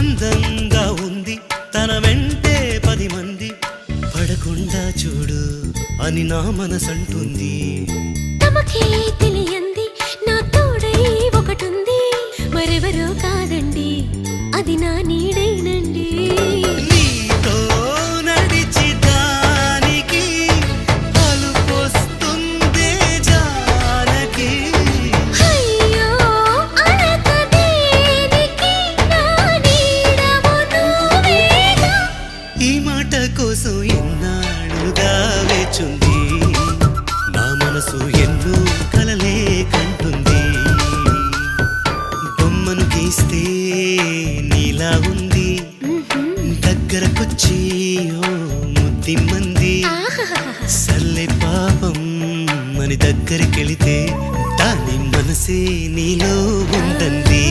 అందంగా ఉంది తన వెంటే 10 మంది పడకుండా చూడు అని నా మనసంటుంది. తమకే తెలియంది నా తోడై ఒకటుంది, మరెవరో కాదండి అది నా నీడైనండి. నీతో నడిచి దానికి అలుపొస్తుందే జానకి. అయ్యో అనక దేనికి నా నీడవు నువ్వేగా. ఈ మాట కోసం ఎన్నాళ్ళుగా వేచుంది నా మనసు ఎన్నో కలలే కంటుంది. బొమ్మను గీస్తే నీలా ఉంది దగ్గరకొచ్చి ఓ ముద్దిమ్మంది. సల్లే పాపం అని దగ్గరికెళితే దాని మనసే నీలో ఉందంది.